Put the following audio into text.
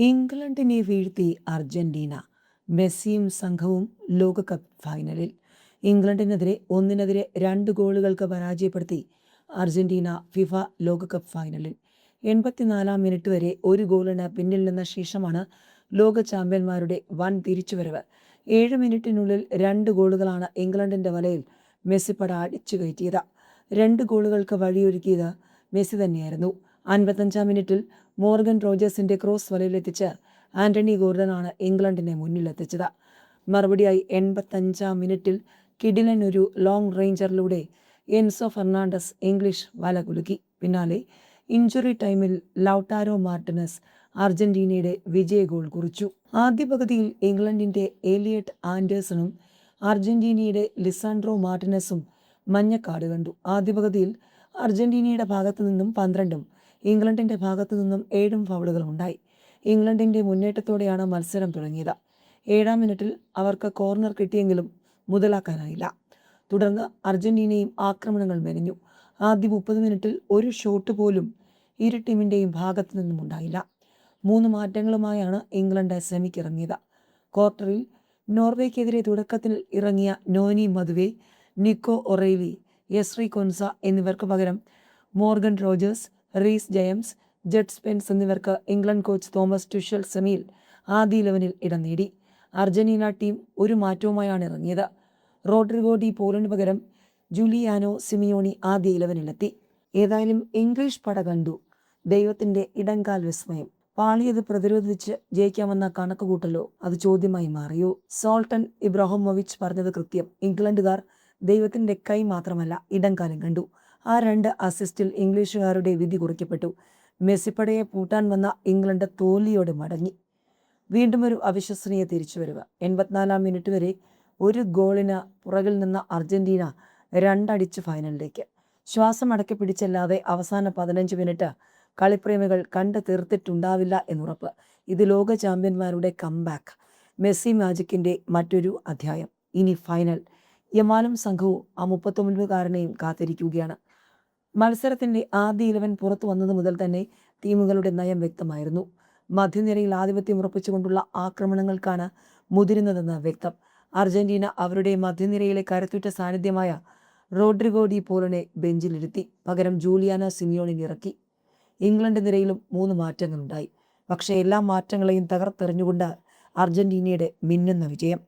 ഇംഗ്ലണ്ടിനെ വീഴ്ത്തി അർജന്റീന. മെസ്സിയും സംഘവും ലോകകപ്പ് ഫൈനലിൽ. ഇംഗ്ലണ്ടിനെതിരെ 1-2 ഗോളുകൾക്ക് പരാജയപ്പെടുത്തി അർജന്റീന ഫിഫ ലോകകപ്പ് ഫൈനലിൽ. 84-ാം മിനിറ്റ് വരെ ഒരു ഗോളിന് പിന്നിൽ നിന്ന ശേഷമാണ് ലോക ചാമ്പ്യന്മാരുടെ വൻ തിരിച്ചുവരവ്. 7 മിനിറ്റിനുള്ളിൽ 2 ഗോളുകളാണ് ഇംഗ്ലണ്ടിന്റെ വലയിൽ മെസ്സിപ്പട അടിച്ചു കയറ്റിയത്. 2 ഗോളുകൾക്ക് വഴിയൊരുക്കിയത് മെസ്സി തന്നെയായിരുന്നു. 55-ാം മിനിറ്റിൽ മോർഗൻ റോജേഴ്സിന്റെ ക്രോസ് വലയിലെത്തിച്ച് ആന്റണി ഗോർഡനാണ് ഇംഗ്ലണ്ടിനെ മുന്നിലെത്തിച്ചത്. മറുപടിയായി 85-ാം മിനിറ്റിൽ കിടിലൻ ഒരു ലോങ് റേഞ്ചറിലൂടെ എൻസോ ഫെർണാണ്ടസ് ഇംഗ്ലീഷ് വല കുലുക്കി. പിന്നാലെ ഇഞ്ചുറി ടൈമിൽ ലൗട്ടാരോ മാർട്ടിനസ് അർജന്റീനയുടെ വിജയ ഗോൾ കുറിച്ചു. ആദ്യ പകുതിയിൽ ഇംഗ്ലണ്ടിന്റെ എലിയട്ട് ആൻഡേഴ്സണും അർജന്റീനയുടെ ലിസാൻഡ്രോ മാർട്ടിനസും മഞ്ഞക്കാട് കണ്ടു. ആദ്യ പകുതിയിൽ അർജന്റീനയുടെ ഭാഗത്തു നിന്നും 12ഉം ഇംഗ്ലണ്ടിന്റെ ഭാഗത്തു നിന്നും 7 ഫൗളുകൾ ഉണ്ടായി. ഇംഗ്ലണ്ടിന്റെ മുന്നേറ്റത്തോടെയാണ് മത്സരം തുടങ്ങിയത്. 7-ാം മിനിറ്റിൽ അവർക്ക് കോർണർ കിട്ടിയെങ്കിലും മുതലാക്കാനായില്ല. തുടർന്ന് അർജന്റീനയും ആക്രമണങ്ങൾ മെനഞ്ഞു. ആദ്യ 30 മിനിറ്റിൽ ഒരു ഷോട്ട് പോലും ഇരു ടീമിന്റെയും ഭാഗത്തു നിന്നും ഉണ്ടായില്ല. 3 മാറ്റങ്ങളുമായാണ് ഇംഗ്ലണ്ട് സെമിക്കിറങ്ങിയത്. ക്വാർട്ടറിൽ നോർവേക്കെതിരെ തുടക്കത്തിൽ ഇറങ്ങിയ നോനി മദുവെ, നിക്കോ ഒറേലി, യെസ്രി കൊൻസ എന്നിവർക്ക് പകരം മോർഗൻ റോജേഴ്സ്, റീസ് ജെയിംസ്, ജഡ് സ്പെൻസ് എന്നിവർക്ക് ഇംഗ്ലണ്ട് കോച്ച് തോമസ് ടുഷൽ സെമിയിൽ ആദ്യ 11-ൽ ഇടം നേടി. അർജന്റീന ടീം ഒരു മാറ്റവുമായാണ് ഇറങ്ങിയത്. റോഡ്രിഗോ ഡി പോളിന് പകരം ജൂലിയാനോ സിമിയോണി ആദ്യ 11-ലെത്തി. ഏതായാലും ഇംഗ്ലീഷ് പട കണ്ടു ദൈവത്തിന്റെ ഇടങ്കാൽ വിസ്മയം. പാളിയത് പ്രതിരോധിച്ച് ജയിക്കാമെന്ന കണക്കുകൂട്ടലോ അത് ചോദ്യമായി മാറിയോ? സോൾട്ടൻ ഇബ്രാഹിമോവിച്ച് പറഞ്ഞത് കൃത്യം. ഇംഗ്ലണ്ടുകാർ ദൈവത്തിന്റെ കൈ മാത്രമല്ല ഇടങ്കാലം കണ്ടു. ആ 2 അസിസ്റ്റിൽ ഇംഗ്ലീഷുകാരുടെ വിധി കുറിക്കപ്പെട്ടു. മെസ്സിപ്പടയെ പൂട്ടാൻ വന്ന ഇംഗ്ലണ്ട് തോൽവിയോടെ മടങ്ങി. വീണ്ടും ഒരു അവിശ്വസനീയ തിരിച്ചുവരവ്. 84-ാം മിനിറ്റ് വരെ ഒരു ഗോളിന് പുറകിൽ നിന്ന അർജന്റീന 2 അടിച്ച് ഫൈനലിലേക്ക്. ശ്വാസം അടക്കി പിടിച്ചല്ലാതെ അവസാന 15 മിനിറ്റ് കളിപ്രേമികൾ കണ്ടു തീർത്തിട്ടുണ്ടാവില്ല എന്നുറപ്പ്. ഇത് ലോക ചാമ്പ്യന്മാരുടെ കംബാക്ക്, മെസ്സി മാജിക്കിന്റെ മറ്റൊരു അധ്യായം. ഇനി ഫൈനൽ. യമാലും സംഘവും ആ 39-കാരനെയും കാത്തിരിക്കുകയാണ്. മത്സരത്തിന്റെ ആദ്യ 11 പുറത്തു വന്നത് മുതൽ തന്നെ ടീമുകളുടെ നയം വ്യക്തമായിരുന്നു. മധ്യനിരയിൽ ആധിപത്യം ഉറപ്പിച്ചുകൊണ്ടുള്ള ആക്രമണങ്ങൾക്കാണ് മുതിരുന്നതെന്ന് വ്യക്തം. അർജന്റീന അവരുടെ മധ്യനിരയിലെ കരുത്തുറ്റ സാന്നിധ്യമായ റോഡ്രിഗോ ഡി പോളിനെ ബെഞ്ചിലിരുത്തി. പകരം ജൂലിയാനോ സിമിയോണിനെ ഇറക്കി. ഇംഗ്ലണ്ട് നിരയിലും 3 മാറ്റങ്ങളുണ്ടായി. പക്ഷേ എല്ലാ മാറ്റങ്ങളെയും തകർത്തെറിഞ്ഞുകൊണ്ട് അർജന്റീനയുടെ മിന്നുന്ന വിജയം.